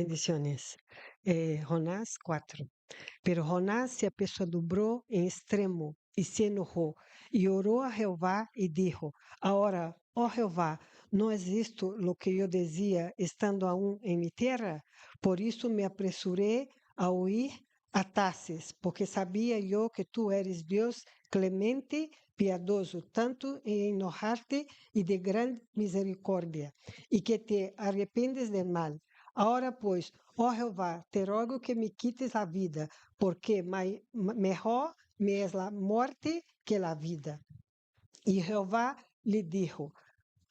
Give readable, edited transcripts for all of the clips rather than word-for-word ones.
bendiciones. Jonás 4. Pero Jonás se apesadumbró en extremo y se enojó y oró a Jehová y dijo: Ahora, oh Jehová, ¿no es esto lo que yo decía estando aún en mi tierra? Por eso me apresuré a huir a Tarsis, porque sabía yo que tú eres Dios clemente, piadoso, tanto en enojarte y de gran misericordia, y que te arrependes del mal. Ahora pues, oh Jehová, te ruego que me quites la vida, porque mejor me es la muerte que la vida. Y Jehová le dijo: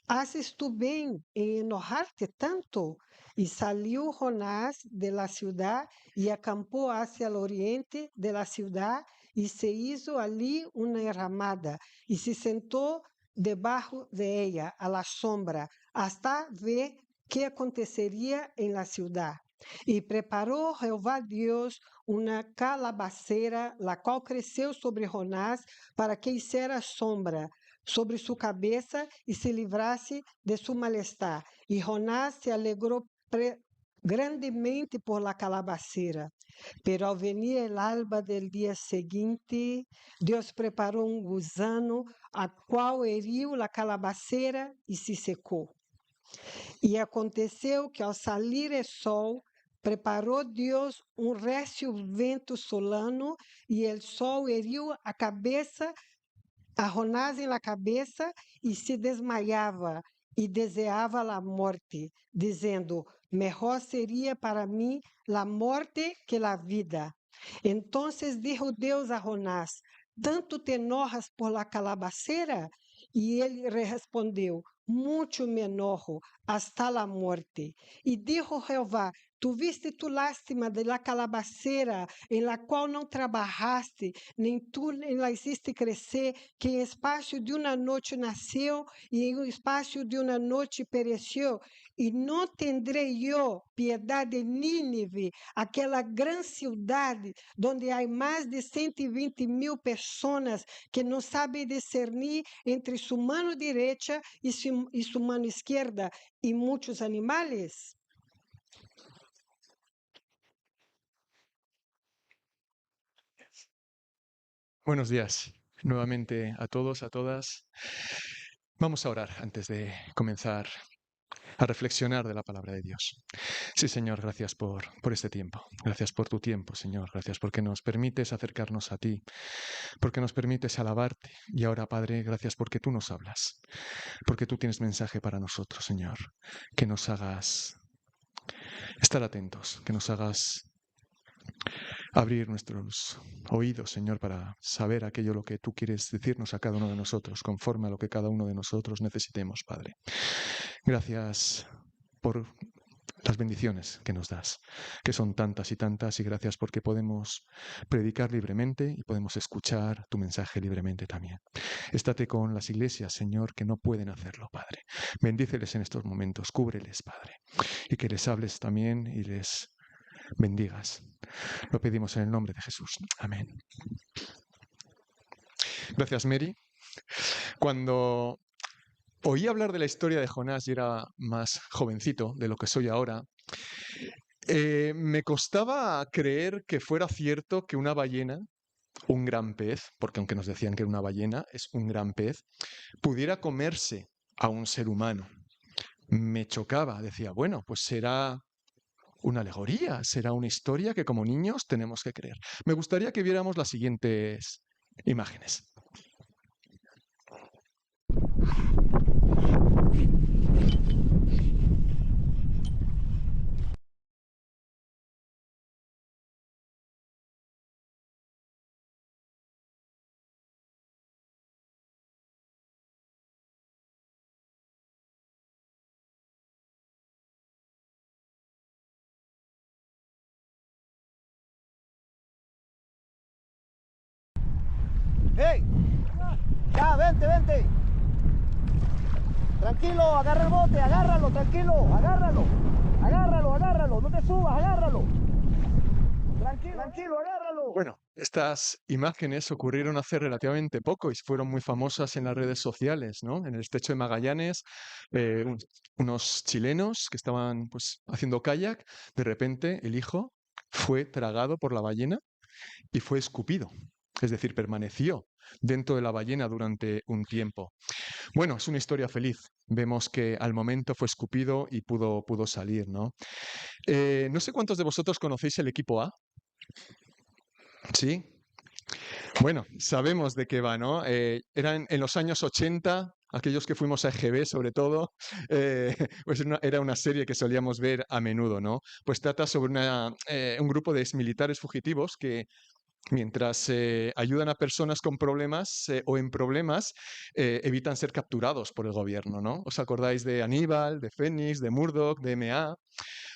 ¿Haces tú bien en enojarte tanto? Y salió Jonás de la ciudad y acampó hacia el oriente de la ciudad y se hizo allí una enramada y se sentó debajo de ella a la sombra hasta ver qué acontecería en la ciudad. Y preparó Jehová Dios una calabacera, la cual creció sobre Jonás para que hiciera sombra sobre su cabeza y se librase de su malestar. Y Jonás se alegró grandemente por la calabacera. Pero al venir el alba del día siguiente, Dios preparó un gusano, a cual heriu la calabacera y se secó. E aconteceu que, ao salir o sol, preparou Deus um récio vento solano, e o sol heriu a cabeça, a Jonás na cabeça, e se desmaiava, e desejava a morte, dizendo: melhor seria para mim a morte que a vida. Então dijo Deus a Jonás: tanto te enojas por la calabacera? E ele respondeu: muito me enojo, hasta la muerte. E dijo Jehová: tuviste tu lástima de la calabacera, em la qual não trabalhaste, nem tu la hiciste crescer, que em espaço de uma noite nasceu, e em espaço de uma noite pereceu. E não tendrei eu piedade de Nínive, aquela grande cidade, onde há mais de 120,000 pessoas que não sabem discernir entre sua mão direita e sua mão esquerda, e muitos animais? Buenos días nuevamente a todos, a todas. Vamos a orar antes de comenzar a reflexionar de la palabra de Dios. Sí, Señor, gracias por este tiempo. Gracias por tu tiempo, Señor. Gracias porque nos permites acercarnos a ti, porque nos permites alabarte. Y ahora, Padre, gracias porque tú nos hablas, porque tú tienes mensaje para nosotros, Señor. Que nos hagas estar atentos, que nos hagas abrir nuestros oídos, Señor, para saber aquello lo que tú quieres decirnos a cada uno de nosotros, conforme a lo que cada uno de nosotros necesitemos, Padre. Gracias por las bendiciones que nos das, que son tantas y tantas, y gracias porque podemos predicar libremente y podemos escuchar tu mensaje libremente también. Estate con las iglesias, Señor, que no pueden hacerlo, Padre. Bendíceles en estos momentos, cúbreles, Padre, y que les hables también y les bendigas. Lo pedimos en el nombre de Jesús. Amén. Gracias, Mary. Cuando oí hablar de la historia de Jonás y era más jovencito de lo que soy ahora, me costaba creer que fuera cierto que una ballena, un gran pez, porque aunque nos decían que era una ballena, es un gran pez, pudiera comerse a un ser humano. Me chocaba, decía, bueno, pues será una alegoría, será una historia que como niños tenemos que creer. Me gustaría que viéramos las siguientes imágenes. ¡Hey! Ya, vente, vente. Tranquilo, agarra el bote, agárralo, tranquilo, agárralo. Agárralo, agárralo, no te subas, agárralo. Tranquilo, agárralo. Bueno, estas imágenes ocurrieron hace relativamente poco y fueron muy famosas en las redes sociales, ¿no? En el estrecho de Magallanes, unos chilenos que estaban pues haciendo kayak, de repente el hijo fue tragado por la ballena y fue escupido, es decir, permaneció dentro de la ballena durante un tiempo. Bueno, es una historia feliz. Vemos que al momento fue escupido y pudo salir, ¿no? No sé cuántos de vosotros conocéis el equipo A. ¿Sí? Bueno, sabemos de qué va, ¿no? Eran en los años 80, aquellos que fuimos a EGB sobre todo, pues era una serie que solíamos ver a menudo, ¿no? Pues trata sobre un grupo de exmilitares fugitivos que mientras ayudan a personas con problemas o en problemas, evitan ser capturados por el gobierno, ¿no? ¿Os acordáis de Aníbal, de Fénix, de Murdoch, de MA?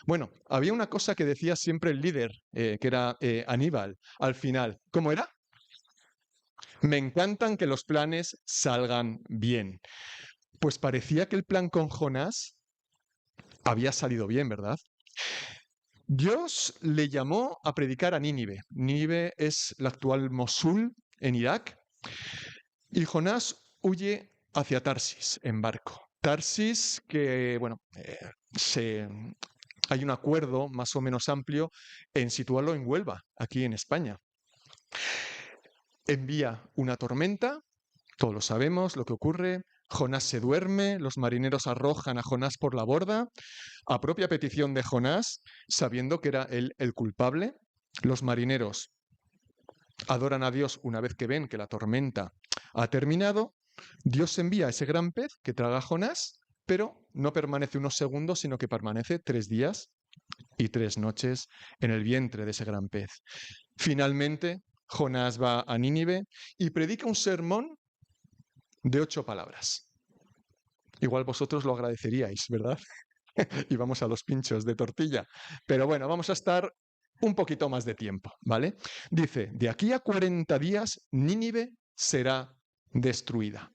Bueno, había una cosa que decía siempre el líder, que era Aníbal, al final. ¿Cómo era? Me encantan que los planes salgan bien. Pues parecía que el plan con Jonás había salido bien, ¿verdad? Dios le llamó a predicar a Nínive. Nínive es la actual Mosul en Irak. Y Jonás huye hacia Tarsis en barco. Tarsis, que, bueno, hay un acuerdo más o menos amplio en situarlo en Huelva, aquí en España. Envía una tormenta, todos lo sabemos lo que ocurre. Jonás se duerme, los marineros arrojan a Jonás por la borda, a propia petición de Jonás, sabiendo que era él el culpable. Los marineros adoran a Dios una vez que ven que la tormenta ha terminado. Dios envía ese gran pez que traga a Jonás, pero no permanece unos segundos, sino que permanece 3 días y 3 noches en el vientre de ese gran pez. Finalmente, Jonás va a Nínive y predica un sermón de 8 palabras. Igual vosotros lo agradeceríais, ¿verdad? Y vamos a los pinchos de tortilla. Pero bueno, vamos a estar un poquito más de tiempo, ¿vale? Dice, de aquí a 40 días Nínive será destruida.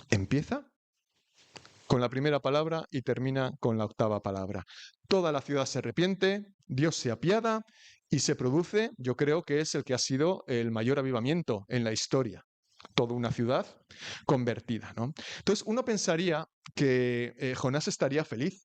Empieza con la primera palabra y termina con la 8ª palabra. Toda la ciudad se arrepiente, Dios se apiada y se produce, yo creo que es el que ha sido el mayor avivamiento en la historia. Toda una ciudad convertida, ¿no? Entonces uno pensaría que Jonás estaría feliz.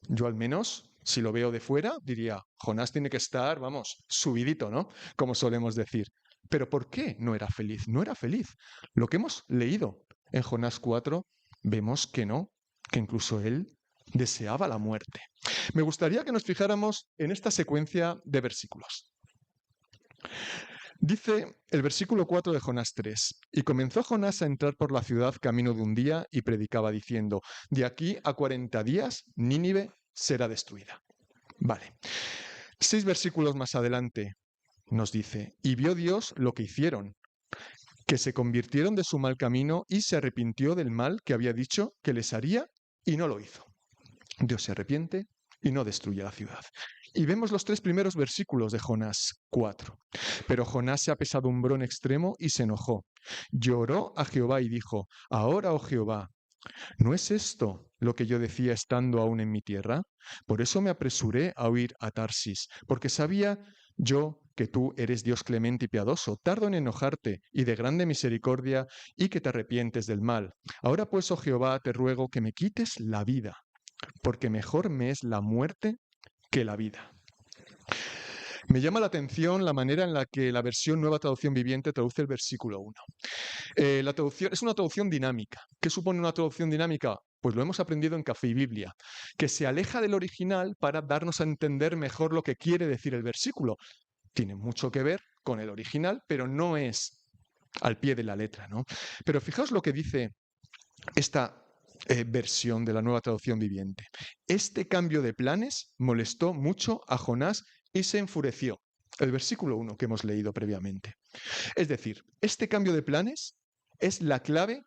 Yo al menos, si lo veo de fuera, diría, Jonás tiene que estar, vamos, subidito, ¿no? Como solemos decir. Pero ¿por qué no era feliz? No era feliz. Lo que hemos leído en Jonás 4, vemos que no, que incluso él deseaba la muerte. Me gustaría que nos fijáramos en esta secuencia de versículos. Dice el versículo 4 de Jonás 3, y comenzó Jonás a entrar por la ciudad camino de un día y predicaba diciendo, de aquí a 40 días Nínive será destruida. Vale. 6 versículos más adelante nos dice, y vio Dios lo que hicieron, que se convirtieron de su mal camino y se arrepintió del mal que había dicho que les haría y no lo hizo. Dios se arrepiente y no destruye la ciudad. Y vemos los 3 primeros versículos de Jonás 4. Pero Jonás se apesadumbró en extremo y se enojó. Lloró a Jehová y dijo, ahora, oh Jehová, ¿no es esto lo que yo decía estando aún en mi tierra? Por eso me apresuré a huir a Tarsis, porque sabía yo que tú eres Dios clemente y piadoso, tardo en enojarte y de grande misericordia y que te arrepientes del mal. Ahora pues, oh Jehová, te ruego que me quites la vida, porque mejor me es la muerte que la vida. Me llama la atención la manera en la que la versión Nueva Traducción Viviente traduce el versículo 1. La traducción es una traducción dinámica. ¿Qué supone una traducción dinámica? Pues lo hemos aprendido en Café y Biblia, que se aleja del original para darnos a entender mejor lo que quiere decir el versículo. Tiene mucho que ver con el original, pero no es al pie de la letra, ¿no? Pero fijaos lo que dice esta versión de la Nueva Traducción Viviente. Este cambio de planes molestó mucho a Jonás y se enfureció. El versículo 1 que hemos leído previamente. Es decir, este cambio de planes es la clave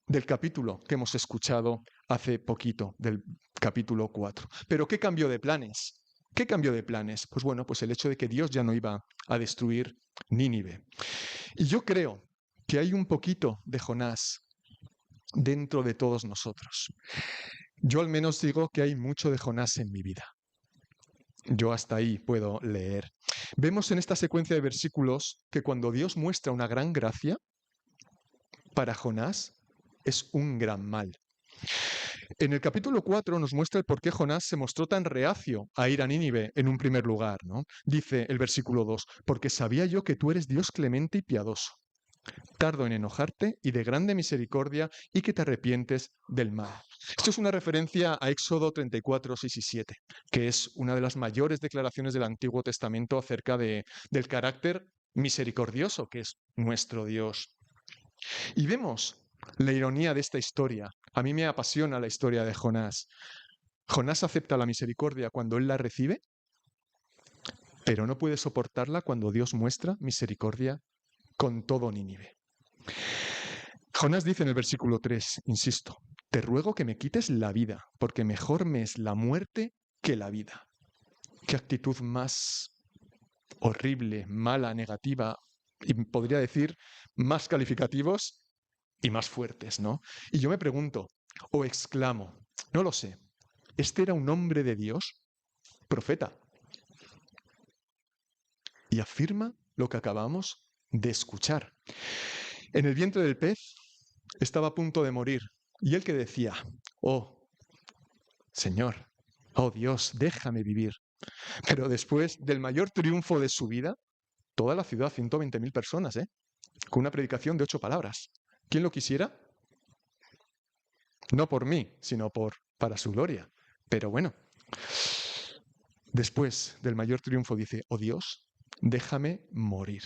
del capítulo que hemos escuchado hace poquito, del capítulo 4. Pero ¿qué cambio de planes? ¿Qué cambio de planes? Pues bueno, pues el hecho de que Dios ya no iba a destruir Nínive. Y yo creo que hay un poquito de Jonás dentro de todos nosotros. Yo al menos digo que hay mucho de Jonás en mi vida. Yo hasta ahí puedo leer. Vemos en esta secuencia de versículos que cuando Dios muestra una gran gracia, para Jonás es un gran mal. En el capítulo 4 nos muestra el por qué Jonás se mostró tan reacio a ir a Nínive en un primer lugar, ¿no? Dice el versículo 2, porque sabía yo que tú eres Dios clemente y piadoso, tardo en enojarte y de grande misericordia y que te arrepientes del mal. Esto es una referencia a Éxodo 34, 6 y 7, que es una de las mayores declaraciones del Antiguo Testamento acerca del carácter misericordioso que es nuestro Dios. Y vemos la ironía de esta historia. A mí me apasiona la historia de Jonás. Jonás acepta la misericordia cuando él la recibe, pero no puede soportarla cuando Dios muestra misericordia con todo Nínive. Jonás dice en el versículo 3, insisto, te ruego que me quites la vida, porque mejor me es la muerte que la vida. Qué actitud más horrible, mala, negativa, y podría decir más calificativos y más fuertes, ¿no? Y yo me pregunto, o exclamo, no lo sé, ¿este era un hombre de Dios? Profeta. Y afirma lo que acabamos de escuchar. En el vientre del pez estaba a punto de morir, y él que decía, oh, Señor, oh Dios, déjame vivir. Pero después del mayor triunfo de su vida, toda la ciudad, 120.000 personas, con una predicación de 8 palabras. ¿Quién lo quisiera? No por mí, sino para su gloria. Pero bueno, después del mayor triunfo dice, oh Dios, déjame morir.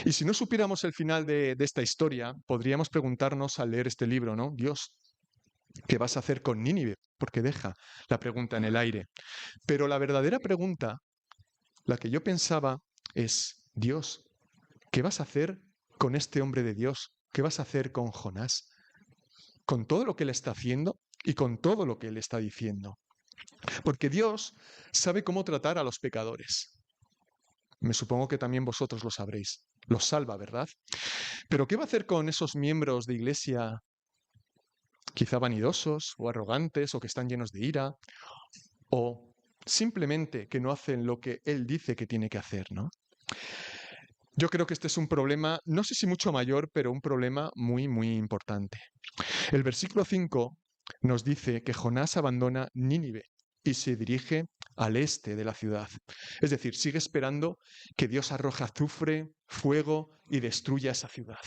Y si no supiéramos el final de esta historia, podríamos preguntarnos al leer este libro, ¿no? Dios, ¿qué vas a hacer con Nínive? Porque deja la pregunta en el aire. Pero la verdadera pregunta, la que yo pensaba, es, Dios, ¿qué vas a hacer con este hombre de Dios? ¿Qué vas a hacer con Jonás? Con todo lo que él está haciendo y con todo lo que él está diciendo. Porque Dios sabe cómo tratar a los pecadores. Me supongo que también vosotros lo sabréis. Los salva, ¿verdad? Pero ¿qué va a hacer con esos miembros de iglesia quizá vanidosos o arrogantes o que están llenos de ira o simplemente que no hacen lo que él dice que tiene que hacer, ¿no? Yo creo que este es un problema, no sé si mucho mayor, pero un problema muy, muy importante. El versículo 5 nos dice que Jonás abandona Nínive y se dirige al este de la ciudad. Es decir, sigue esperando que Dios arroje azufre, fuego y destruya esa ciudad.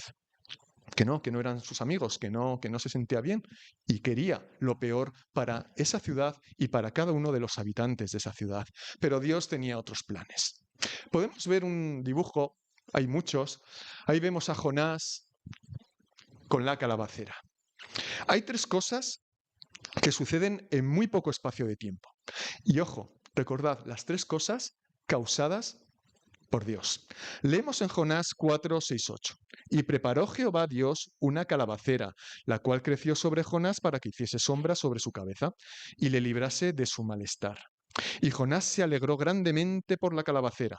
Que no eran sus amigos, que no se sentía bien y quería lo peor para esa ciudad y para cada uno de los habitantes de esa ciudad. Pero Dios tenía otros planes. Podemos ver un dibujo, hay muchos, ahí vemos a Jonás con la calabacera. Hay 3 cosas que suceden en muy poco espacio de tiempo. Y ojo, recordad, las 3 cosas causadas por Dios. Leemos en Jonás 4, 6, 8. Y preparó Jehová Dios una calabacera, la cual creció sobre Jonás para que hiciese sombra sobre su cabeza y le librase de su malestar. Y Jonás se alegró grandemente por la calabacera.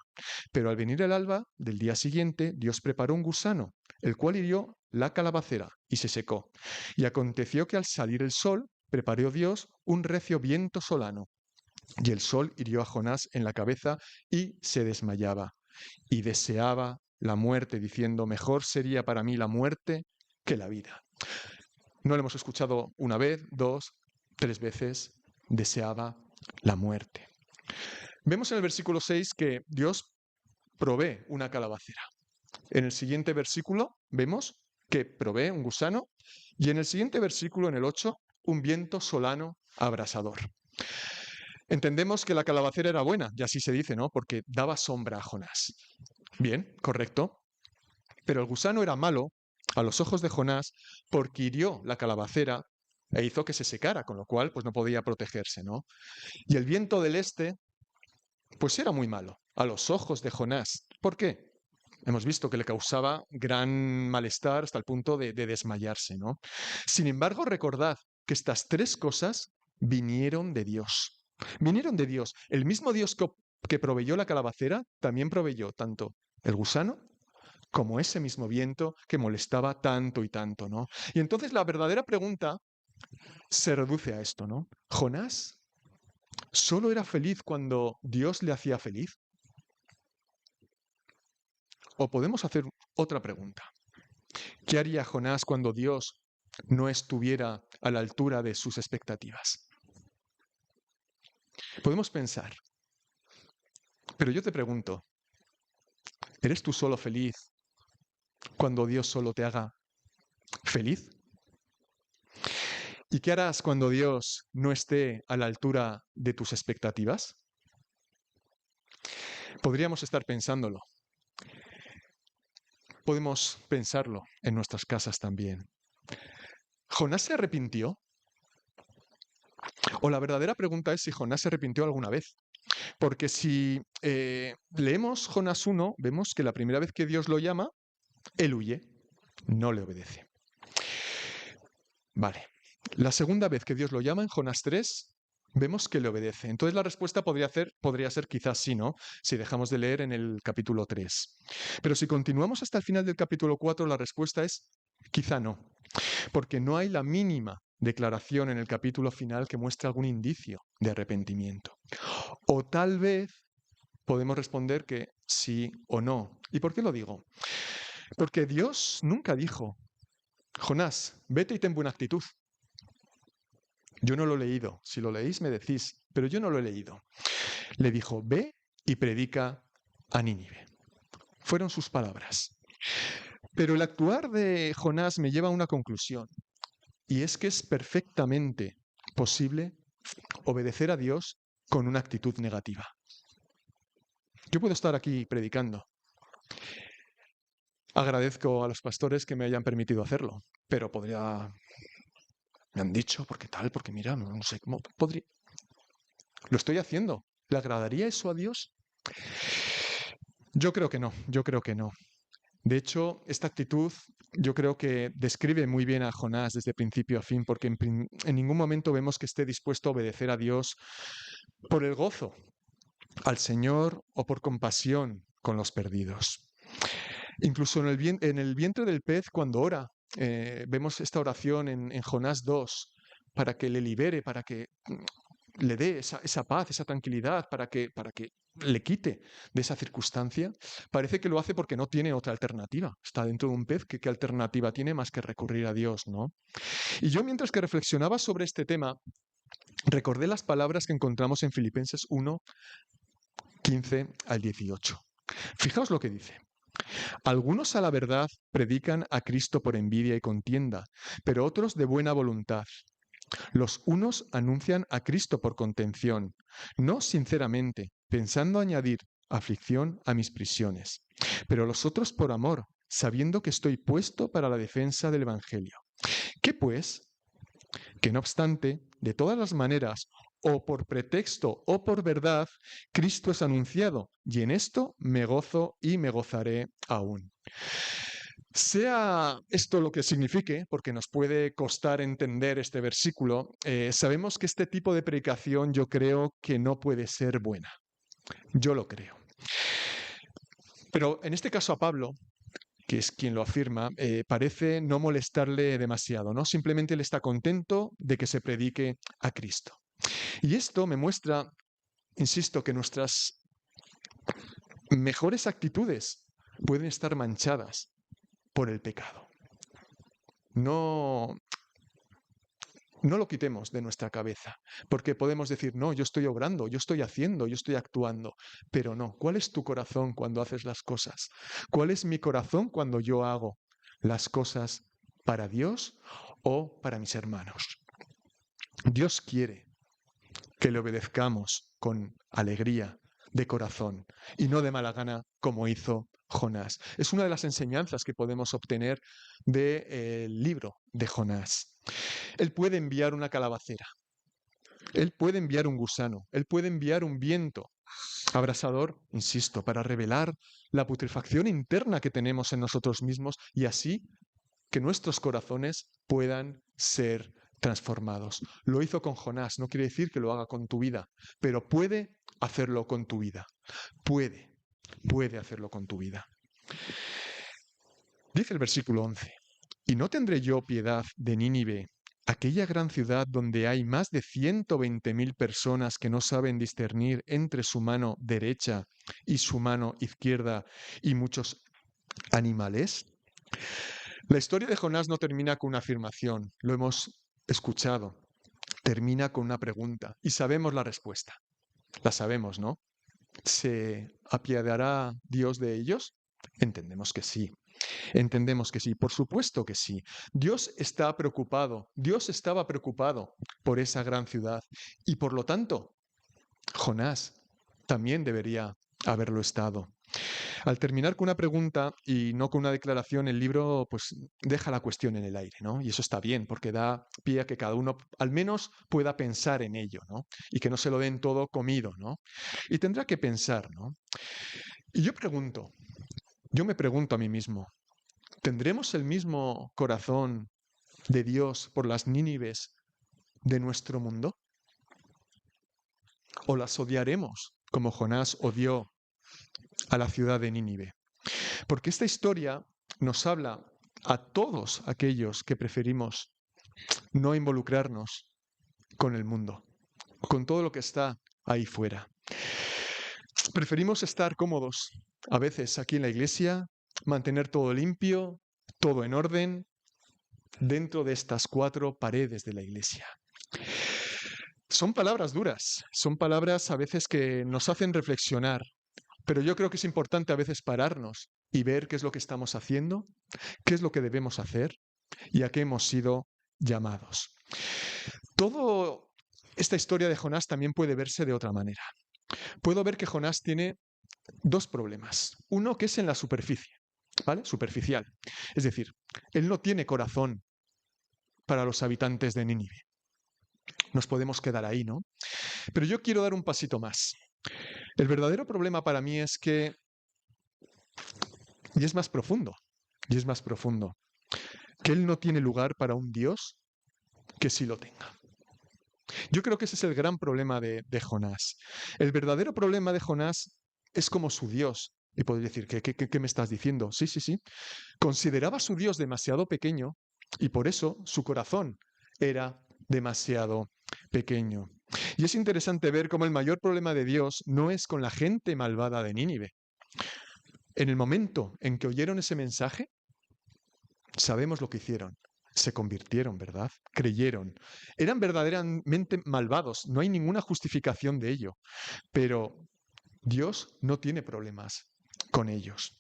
Pero al venir el alba del día siguiente, Dios preparó un gusano, el cual hirió la calabacera y se secó. Y aconteció que al salir el sol, preparó Dios un recio viento solano. Y el sol hirió a Jonás en la cabeza y se desmayaba. Y deseaba la muerte, diciendo, mejor sería para mí la muerte que la vida. No lo hemos escuchado una vez, 2, 3 veces, deseaba la muerte. Vemos en el versículo 6 que Dios provee una calabacera. En el siguiente versículo vemos que provee un gusano y en el siguiente versículo, en el 8, un viento solano abrasador. Entendemos que la calabacera era buena, y así se dice, ¿no? Porque daba sombra a Jonás. Bien, correcto. Pero el gusano era malo a los ojos de Jonás porque hirió la calabacera e hizo que se secara, con lo cual pues no podía protegerse, ¿no? Y el viento del este pues era muy malo a los ojos de Jonás. ¿Por qué? Hemos visto que le causaba gran malestar hasta el punto de desmayarse, ¿no? Sin embargo, recordad que estas 3 cosas vinieron de Dios. Vinieron de Dios. El mismo Dios que proveyó la calabacera también proveyó tanto el gusano como ese mismo viento que molestaba tanto y tanto, ¿no? Y entonces la verdadera pregunta se reduce a esto, ¿no? ¿Jonás solo era feliz cuando Dios le hacía feliz? O podemos hacer otra pregunta. ¿Qué haría Jonás cuando Dios no estuviera a la altura de sus expectativas? Podemos pensar, pero yo te pregunto, ¿eres tú solo feliz cuando Dios solo te haga feliz? ¿Y qué harás cuando Dios no esté a la altura de tus expectativas? Podríamos estar pensándolo. Podemos pensarlo en nuestras casas también. ¿Jonás se arrepintió? O la verdadera pregunta es si Jonás se arrepintió alguna vez. Porque si leemos Jonás 1, vemos que la primera vez que Dios lo llama, él huye, no le obedece. Vale. La segunda vez que Dios lo llama, en Jonás 3, vemos que le obedece. Entonces la respuesta podría ser quizás sí, ¿no? Si dejamos de leer en el capítulo 3. Pero si continuamos hasta el final del capítulo 4, la respuesta es quizá no. Porque no hay la mínima declaración en el capítulo final que muestre algún indicio de arrepentimiento. O tal vez podemos responder que sí o no. ¿Y por qué lo digo? Porque Dios nunca dijo, Jonás, vete y ten buena actitud. Yo no lo he leído. Si lo leéis me decís, pero yo no lo he leído. Le dijo, ve y predica a Nínive. Fueron sus palabras. Pero el actuar de Jonás me lleva a una conclusión. Y es que es perfectamente posible obedecer a Dios con una actitud negativa. Yo puedo estar aquí predicando. Agradezco a los pastores que me hayan permitido hacerlo, pero me han dicho, porque tal, porque mira, no sé cómo podría. ¿Lo estoy haciendo? ¿Le agradaría eso a Dios? Yo creo que no, yo creo que no. De hecho, esta actitud yo creo que describe muy bien a Jonás desde principio a fin, porque en ningún momento vemos que esté dispuesto a obedecer a Dios por el gozo al Señor o por compasión con los perdidos. Incluso en el vientre del pez, cuando ora, vemos esta oración en Jonás 2, para que le libere, para que le dé esa paz, esa tranquilidad, para que le quite de esa circunstancia. Parece que lo hace porque no tiene otra alternativa. Está dentro de un pez, ¿qué alternativa tiene más que recurrir a Dios, ¿no? Y yo, mientras que reflexionaba sobre este tema, recordé las palabras que encontramos en Filipenses 1, 15 al 18. Fijaos lo que dice. Algunos a la verdad predican a Cristo por envidia y contienda, pero otros de buena voluntad. Los unos anuncian a Cristo por contención, no sinceramente, pensando añadir aflicción a mis prisiones, pero los otros por amor, sabiendo que estoy puesto para la defensa del Evangelio. ¿Qué pues? Que no obstante, de todas las maneras, o por pretexto o por verdad, Cristo es anunciado, y en esto me gozo y me gozaré aún. Sea esto lo que signifique, porque nos puede costar entender este versículo, sabemos que este tipo de predicación yo creo que no puede ser buena. Yo lo creo. Pero en este caso a Pablo, que es quien lo afirma, parece no molestarle demasiado, ¿no? Simplemente él está contento de que se predique a Cristo. Y esto me muestra, insisto, que nuestras mejores actitudes pueden estar manchadas por el pecado. No lo quitemos de nuestra cabeza, porque podemos decir, no, yo estoy obrando, yo estoy haciendo, yo estoy actuando, pero no. ¿Cuál es tu corazón cuando haces las cosas? ¿Cuál es mi corazón cuando yo hago las cosas para Dios o para mis hermanos? Dios quiere que le obedezcamos con alegría de corazón y no de mala gana como hizo Jonás. Es una de las enseñanzas que podemos obtener del libro de Jonás. Él puede enviar una calabacera, él puede enviar un gusano, él puede enviar un viento abrasador, insisto, para revelar la putrefacción interna que tenemos en nosotros mismos y así que nuestros corazones puedan ser transformados. Lo hizo con Jonás, no quiere decir que lo haga con tu vida, pero puede hacerlo con tu vida. Puede hacerlo con tu vida. Dice el versículo 11, ¿y no tendré yo piedad de Nínive, aquella gran ciudad donde hay más de 120.000 personas que no saben discernir entre su mano derecha y su mano izquierda y muchos animales? La historia de Jonás no termina con una afirmación, lo hemos escuchado. Termina con una pregunta y sabemos la respuesta. La sabemos, ¿no? ¿Se apiadará Dios de ellos? Entendemos que sí. Entendemos que sí, por supuesto que sí. Dios está preocupado, Dios estaba preocupado por esa gran ciudad y por lo tanto, Jonás también debería haberlo estado. Al terminar con una pregunta y no con una declaración, el libro pues deja la cuestión en el aire, ¿no? Y eso está bien, porque da pie a que cada uno al menos pueda pensar en ello, ¿no? Y que no se lo den todo comido, ¿no? Y tendrá que pensar, ¿no? Y yo me pregunto a mí mismo, ¿tendremos el mismo corazón de Dios por las Nínives de nuestro mundo? ¿O las odiaremos como Jonás odió a la ciudad de Nínive? Porque esta historia nos habla a todos aquellos que preferimos no involucrarnos con el mundo, con todo lo que está ahí fuera. Preferimos estar cómodos, a veces aquí en la iglesia, mantener todo limpio, todo en orden, dentro de estas 4 paredes de la iglesia. Son palabras duras, son palabras a veces que nos hacen reflexionar, pero yo creo que es importante a veces pararnos y ver qué es lo que estamos haciendo, qué es lo que debemos hacer y a qué hemos sido llamados. Toda esta historia de Jonás también puede verse de otra manera. Puedo ver que Jonás tiene 2 problemas. Uno que es en la superficie, ¿vale? Superficial. Es decir, él no tiene corazón para los habitantes de Nínive. Nos podemos quedar ahí, ¿no? Pero yo quiero dar un pasito más. El verdadero problema para mí es que, y es más profundo, que él no tiene lugar para un Dios que sí lo tenga. Yo creo que ese es el gran problema de Jonás. El verdadero problema de Jonás es como su Dios. Y podría decir, ¿qué me estás diciendo? Sí, sí, sí. Consideraba a su Dios demasiado pequeño y por eso su corazón era demasiado pequeño. Y es interesante ver cómo el mayor problema de Dios no es con la gente malvada de Nínive. En el momento en que oyeron ese mensaje, sabemos lo que hicieron. Se convirtieron, ¿verdad? Creyeron. Eran verdaderamente malvados, no hay ninguna justificación de ello. Pero Dios no tiene problemas con ellos.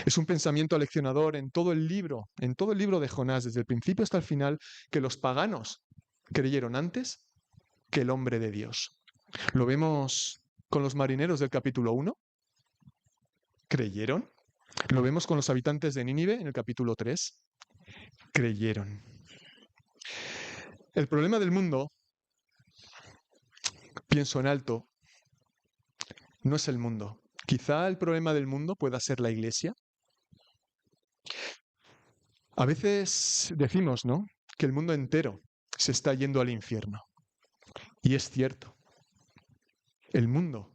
Es un pensamiento aleccionador en todo el libro de Jonás, desde el principio hasta el final, que los paganos creyeron antes que el hombre de Dios. Lo vemos con los marineros del capítulo 1. Creyeron. Lo vemos con los habitantes de Nínive en el capítulo 3. Creyeron. El problema del mundo, pienso en alto, no es el mundo. Quizá el problema del mundo pueda ser la iglesia. A veces decimos, ¿no?, que el mundo entero se está yendo al infierno. Y es cierto. El mundo,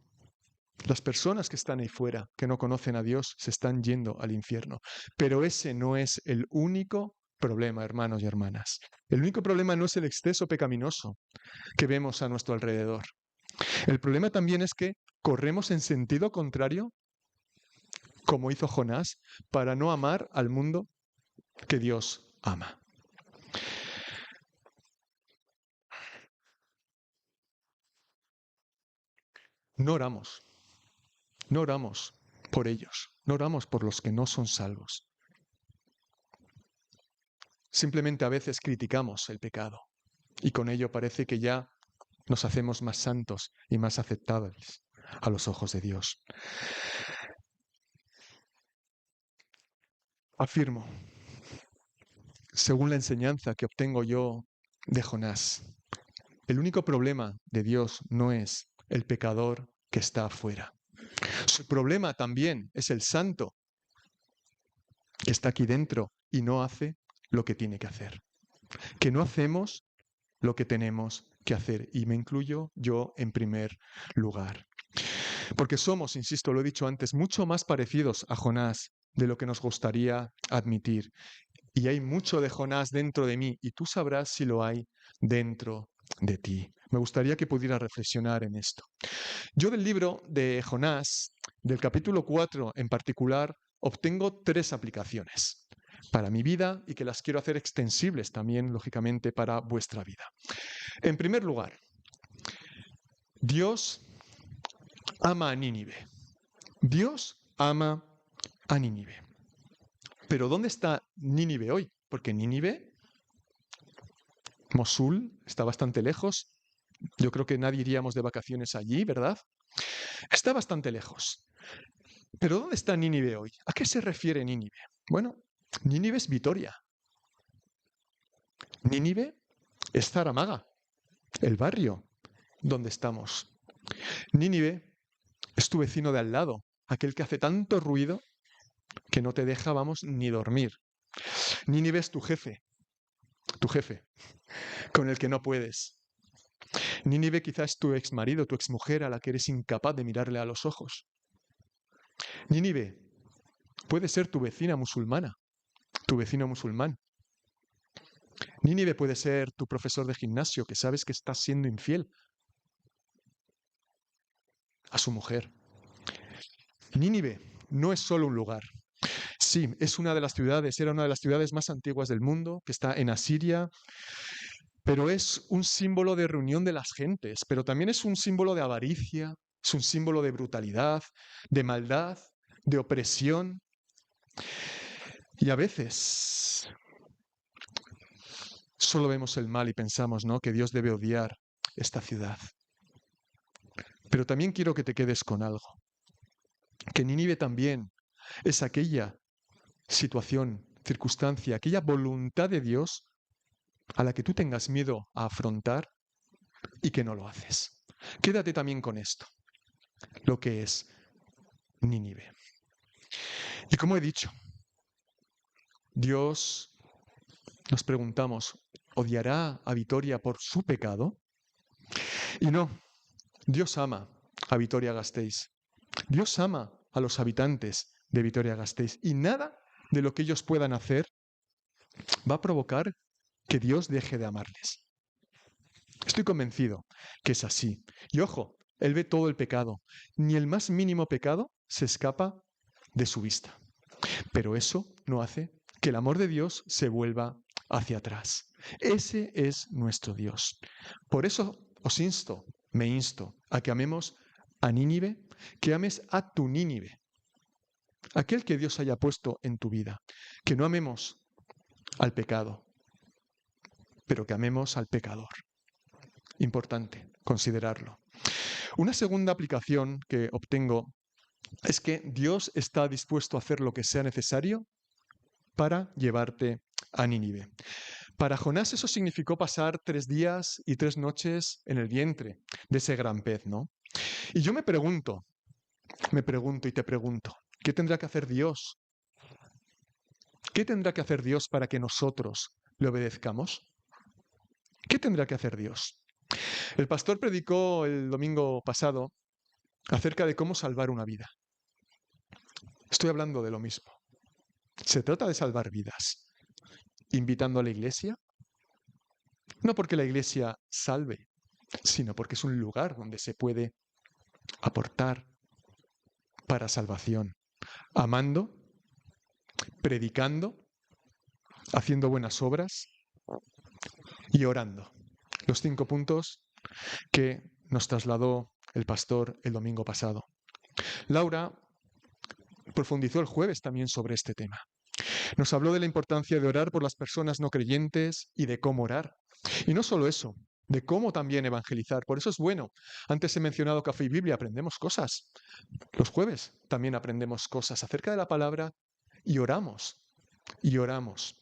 las personas que están ahí fuera, que no conocen a Dios, se están yendo al infierno. Pero ese no es el único problema, hermanos y hermanas. El único problema no es el exceso pecaminoso que vemos a nuestro alrededor. El problema también es que corremos en sentido contrario, como hizo Jonás, para no amar al mundo que Dios ama. No oramos por ellos, no oramos por los que no son salvos. Simplemente a veces criticamos el pecado y con ello parece que ya nos hacemos más santos y más aceptables a los ojos de Dios. Afirmo, según la enseñanza que obtengo yo de Jonás, el único problema de Dios no es el pecador que está afuera. Su problema también es el santo que está aquí dentro y no hace lo que tiene que hacer. Que no hacemos lo que tenemos que hacer. Y me incluyo yo en primer lugar. Porque somos, insisto, lo he dicho antes, mucho más parecidos a Jonás de lo que nos gustaría admitir. Y hay mucho de Jonás dentro de mí y tú sabrás si lo hay dentro de ti. Me gustaría que pudieras reflexionar en esto. Yo del libro de Jonás, del capítulo 4 en particular, obtengo 3 aplicaciones para mi vida y que las quiero hacer extensibles también, lógicamente, para vuestra vida. En primer lugar, Dios ama a Nínive. Dios ama a Nínive. Pero ¿dónde está Nínive hoy? Porque Nínive, Mosul, está bastante lejos. Yo creo que nadie iríamos de vacaciones allí, ¿verdad? Está bastante lejos. Pero ¿dónde está Nínive hoy? ¿A qué se refiere Nínive? Bueno, Nínive es Vitoria. Nínive es Zaramaga, el barrio donde estamos. Nínive es tu vecino de al lado, aquel que hace tanto ruido que no te deja, vamos, ni dormir. Nínive es tu jefe, con el que no puedes. Nínive quizás es tu exmarido, tu exmujer a la que eres incapaz de mirarle a los ojos. Nínive puede ser tu vecina musulmana, tu vecino musulmán. Nínive puede ser tu profesor de gimnasio que sabes que estás siendo infiel a su mujer. Nínive no es solo un lugar. Sí, es una de las ciudades, era una de las ciudades más antiguas del mundo, que está en Asiria, pero es un símbolo de reunión de las gentes, pero también es un símbolo de avaricia, es un símbolo de brutalidad, de maldad, de opresión. Y a veces solo vemos el mal y pensamos, ¿no?, que Dios debe odiar esta ciudad. Pero también quiero que te quedes con algo, que Nínive también es aquella situación, circunstancia, aquella voluntad de Dios a la que tú tengas miedo a afrontar y que no lo haces. Quédate también con esto, lo que es Nínive. Y como he dicho, Dios, nos preguntamos, ¿odiará a Vitoria por su pecado? Y no, Dios ama a Vitoria-Gasteiz. Dios ama a los habitantes de Vitoria-Gasteiz y nada de lo que ellos puedan hacer va a provocar que Dios deje de amarles. Estoy convencido que es así. Y ojo, Él ve todo el pecado. Ni el más mínimo pecado se escapa de su vista. Pero eso no hace que el amor de Dios se vuelva hacia atrás. Ese es nuestro Dios. Por eso os insto, me insto, a que amemos a Nínive, que ames a tu Nínive, aquel que Dios haya puesto en tu vida, que no amemos al pecado, pero que amemos al pecador. Importante considerarlo. Una segunda aplicación que obtengo es que Dios está dispuesto a hacer lo que sea necesario para llevarte a Nínive. Para Jonás eso significó pasar 3 días y 3 noches en el vientre de ese gran pez, ¿no? Y yo me pregunto y te pregunto, ¿qué tendrá que hacer Dios? ¿Qué tendrá que hacer Dios para que nosotros le obedezcamos? ¿Qué tendrá que hacer Dios? El pastor predicó el domingo pasado acerca de cómo salvar una vida. Estoy hablando de lo mismo. Se trata de salvar vidas. ¿Invitando a la iglesia? No porque la iglesia salve, sino porque es un lugar donde se puede aportar para salvación. Amando, predicando, haciendo buenas obras y orando. Los 5 puntos que nos trasladó el pastor el domingo pasado. Laura profundizó el jueves también sobre este tema. Nos habló de la importancia de orar por las personas no creyentes y de cómo orar. Y no solo eso, de cómo también evangelizar. Por eso es bueno. Antes he mencionado Café y Biblia, aprendemos cosas. Los jueves también aprendemos cosas acerca de la palabra y oramos. Y oramos.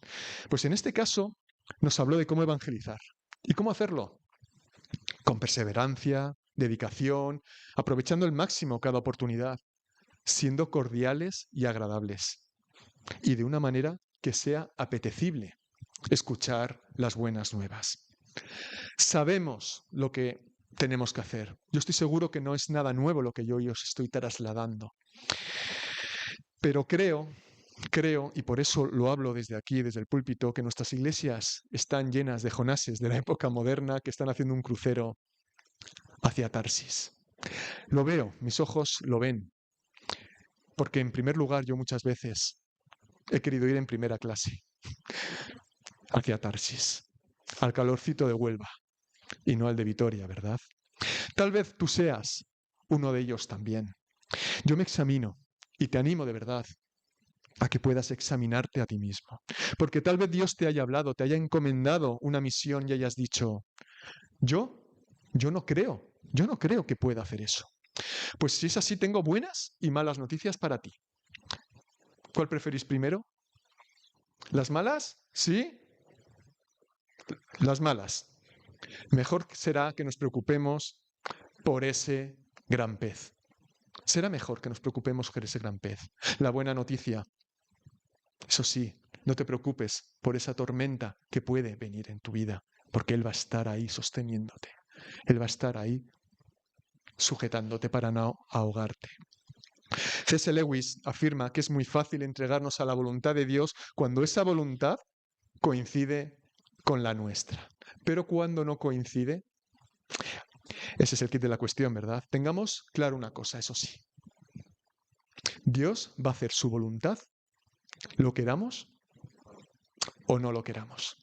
Pues en este caso nos habló de cómo evangelizar. ¿Y cómo hacerlo? Con perseverancia, dedicación, aprovechando al máximo cada oportunidad, siendo cordiales y agradables. Y de una manera que sea apetecible escuchar las buenas nuevas. Sabemos lo que tenemos que hacer. Yo estoy seguro que no es nada nuevo lo que yo hoy os estoy trasladando. Pero creo, y por eso lo hablo desde aquí, desde el púlpito, que nuestras iglesias están llenas de Jonases de la época moderna que están haciendo un crucero hacia Tarsis. Lo veo, mis ojos lo ven. porque en primer lugar yo muchas veces he querido ir en primera clase hacia Tarsis, al calorcito de Huelva y no al de Vitoria, ¿verdad? Tal vez tú seas uno de ellos también. Yo me examino y te animo de verdad a que puedas examinarte a ti mismo, porque tal vez Dios te haya hablado, te haya encomendado una misión y hayas dicho, yo no creo que pueda hacer eso. Pues si es así, tengo buenas y malas noticias para ti. ¿Cuál preferís primero? ¿Las malas? ¿Sí? Las malas. Mejor será que nos preocupemos por ese gran pez. Será mejor que nos preocupemos por ese gran pez. La buena noticia, eso sí, no te preocupes por esa tormenta que puede venir en tu vida, porque Él va a estar ahí sosteniéndote. Él va a estar ahí sujetándote para no ahogarte. C.S. Lewis afirma que es muy fácil entregarnos a la voluntad de Dios cuando esa voluntad coincide con la nuestra. Pero cuando no coincide, ese es el kit de la cuestión, ¿verdad? Tengamos claro una cosa, eso sí. Dios va a hacer su voluntad, lo queramos o no lo queramos.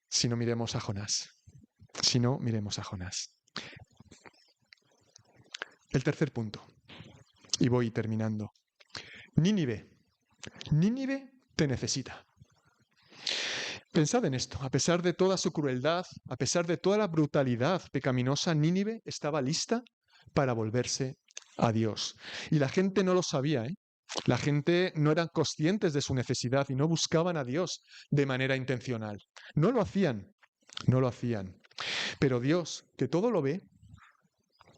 Si no, miremos a Jonás. El tercer punto, y voy terminando. Nínive te necesita. Pensad en esto, a pesar de toda su crueldad, a pesar de toda la brutalidad pecaminosa, Nínive estaba lista para volverse a Dios. Y la gente no lo sabía, ¿eh? La gente no eran conscientes de su necesidad y no buscaban a Dios de manera intencional. No lo hacían. Pero Dios, que todo lo ve,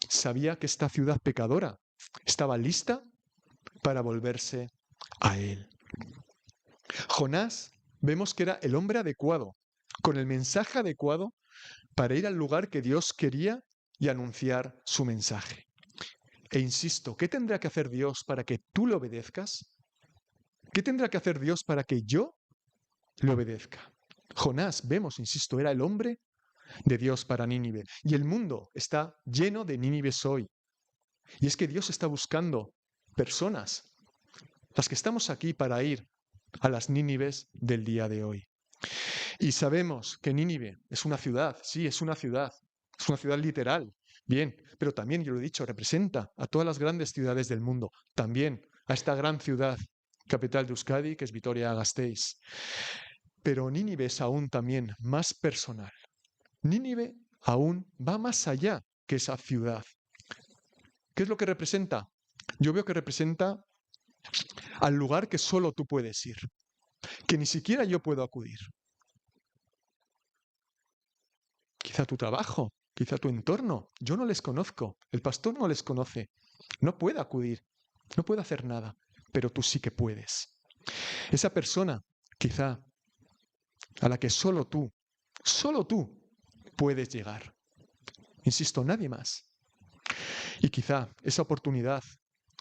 sabía que esta ciudad pecadora estaba lista para volverse a Él. Jonás, vemos que era el hombre adecuado, con el mensaje adecuado para ir al lugar que Dios quería y anunciar su mensaje. E insisto, ¿qué tendrá que hacer Dios para que tú le obedezcas? ¿Qué tendrá que hacer Dios para que yo le obedezca? Jonás, vemos, insisto, era el hombre de Dios para Nínive. Y el mundo está lleno de Nínives hoy. Y es que Dios está buscando personas, las que estamos aquí para ir a las Nínives del día de hoy. Y sabemos que Nínive es una ciudad, sí, es una ciudad literal, bien, pero también, yo lo he dicho, representa a todas las grandes ciudades del mundo, también a esta gran ciudad, capital de Euskadi, que es Vitoria-Gasteiz. Pero Nínive es aún también más personal. Nínive aún va más allá que esa ciudad. ¿Qué es lo que representa? Yo veo que representa al lugar que solo tú puedes ir, que ni siquiera yo puedo acudir. Quizá tu trabajo, quizá tu entorno, yo no les conozco, el pastor no les conoce, no puede acudir, no puede hacer nada, pero tú sí que puedes. Esa persona, quizá, a la que solo tú puedes llegar. Insisto, nadie más. Y quizá esa oportunidad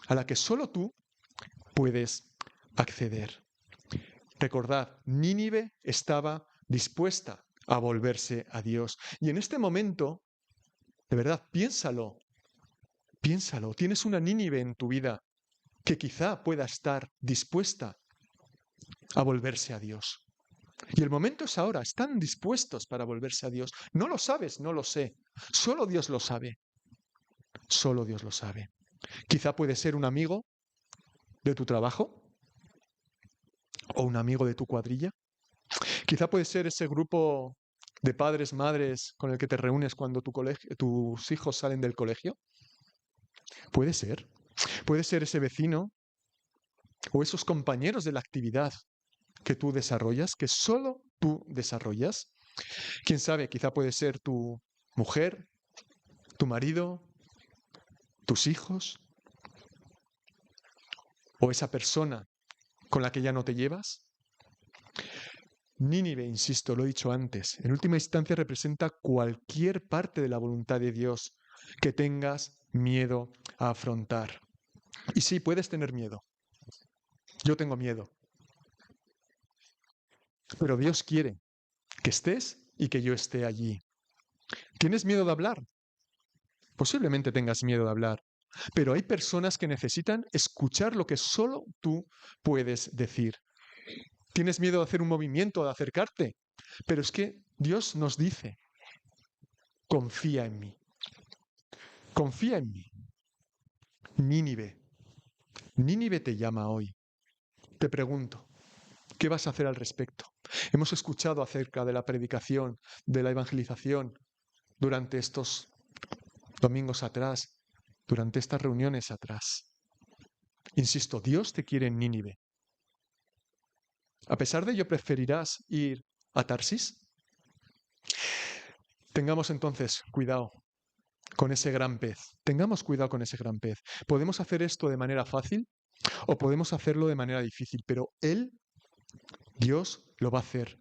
a la que solo tú puedes acceder. Recordad, Nínive estaba dispuesta a volverse a Dios. Y en este momento, de verdad, piénsalo. Tienes una Nínive en tu vida que quizá pueda estar dispuesta a volverse a Dios. Y el momento es ahora, están dispuestos para volverse a Dios. No lo sabes, no lo sé. Solo Dios lo sabe. Solo Dios lo sabe. Quizá puede ser un amigo de tu trabajo o un amigo de tu cuadrilla. Quizá puede ser ese grupo de padres, madres con el que te reúnes cuando tus hijos salen del colegio. Puede ser. Puede ser ese vecino o esos compañeros de la actividad que tú desarrollas, que solo tú desarrollas. Quién sabe, quizá puede ser tu mujer, tu marido, tus hijos, o esa persona con la que ya no te llevas. Nínive, insisto, lo he dicho antes, en última instancia representa cualquier parte de la voluntad de Dios que tengas miedo a afrontar. Y sí, puedes tener miedo. Yo tengo miedo. Pero Dios quiere que estés y que yo esté allí. ¿Tienes miedo de hablar? Posiblemente tengas miedo de hablar. pero hay personas que necesitan escuchar lo que solo tú puedes decir. Tienes miedo de hacer un movimiento, de acercarte, pero es que Dios nos dice, confía en mí. Confía en mí. Nínive te llama hoy. Te pregunto, ¿qué vas a hacer al respecto? Hemos escuchado acerca de la predicación, de la evangelización durante estos domingos atrás, durante estas reuniones atrás. Insisto, Dios te quiere en Nínive. A pesar de ello, ¿preferirás ir a Tarsis? Tengamos entonces cuidado con ese gran pez. Tengamos cuidado con ese gran pez. Podemos hacer esto de manera fácil o podemos hacerlo de manera difícil, pero Él, Dios, lo va a hacer.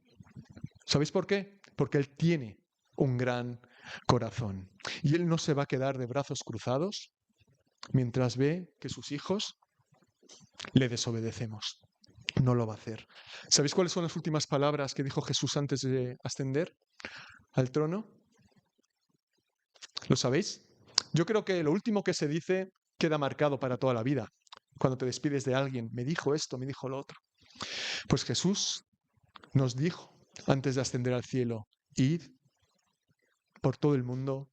¿Sabéis por qué? Porque Él tiene un gran corazón. Y Él no se va a quedar de brazos cruzados mientras ve que sus hijos le desobedecemos. No lo va a hacer. ¿Sabéis cuáles son las últimas palabras que dijo Jesús antes de ascender al trono? ¿Lo sabéis? Yo creo que lo último que se dice queda marcado para toda la vida. Cuando te despides de alguien, me dijo esto, me dijo lo otro. Pues Jesús nos dijo antes de ascender al cielo, id por todo el mundo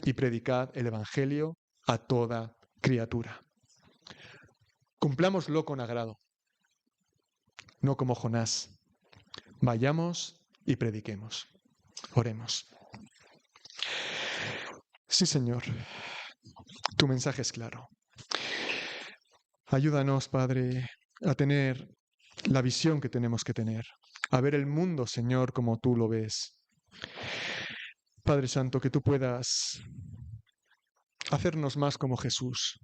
y predicad el Evangelio a toda criatura. Cumplámoslo con agrado, no como Jonás. Vayamos y prediquemos. Oremos. Sí, Señor, tu mensaje es claro. Ayúdanos, Padre, a tener la visión que tenemos que tener, a ver el mundo, Señor, como tú lo ves. Padre Santo, que tú puedas hacernos más como Jesús,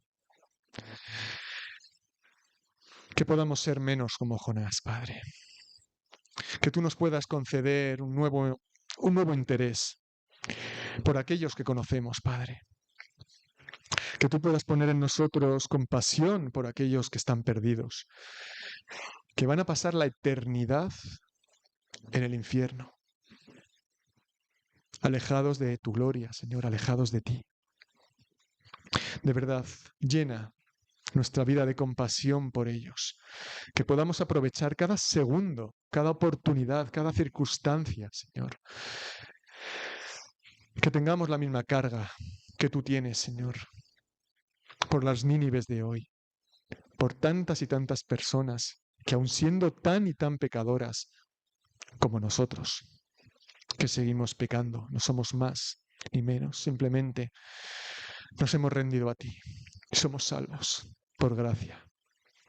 que podamos ser menos como Jonás, Padre. Que tú nos puedas conceder un nuevo interés por aquellos que conocemos, Padre. Que tú puedas poner en nosotros compasión por aquellos que están perdidos, que van a pasar la eternidad en el infierno, alejados de tu gloria, Señor, alejados de ti. De verdad, llena nuestra vida de compasión por ellos, que podamos aprovechar cada segundo, cada oportunidad, cada circunstancia, Señor. Que tengamos la misma carga que tú tienes, Señor, por las Nínives de hoy, por tantas y tantas personas que aun siendo tan y tan pecadoras como nosotros, que seguimos pecando, no somos más ni menos, simplemente nos hemos rendido a ti y somos salvos por gracia,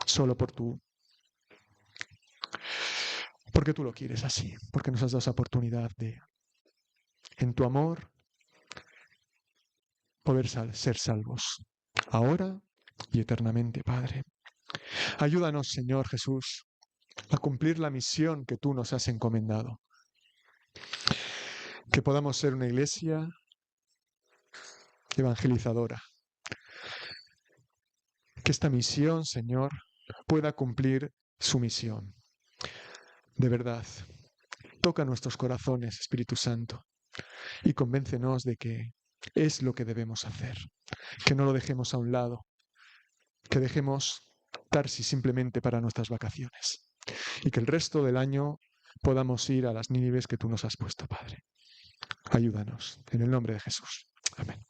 solo porque tú lo quieres así, porque nos has dado esa oportunidad de, en tu amor, poder ser salvos, ahora y eternamente, Padre. Ayúdanos, Señor Jesús, a cumplir la misión que tú nos has encomendado. Que podamos ser una iglesia evangelizadora. Que esta misión, Señor, pueda cumplir su misión. De verdad, toca nuestros corazones, Espíritu Santo, y convéncenos de que es lo que debemos hacer. Que no lo dejemos a un lado, que dejemos Tarsis simplemente para nuestras vacaciones y que el resto del año podamos ir a las Nínives que tú nos has puesto, Padre. Ayúdanos, en el nombre de Jesús. Amén.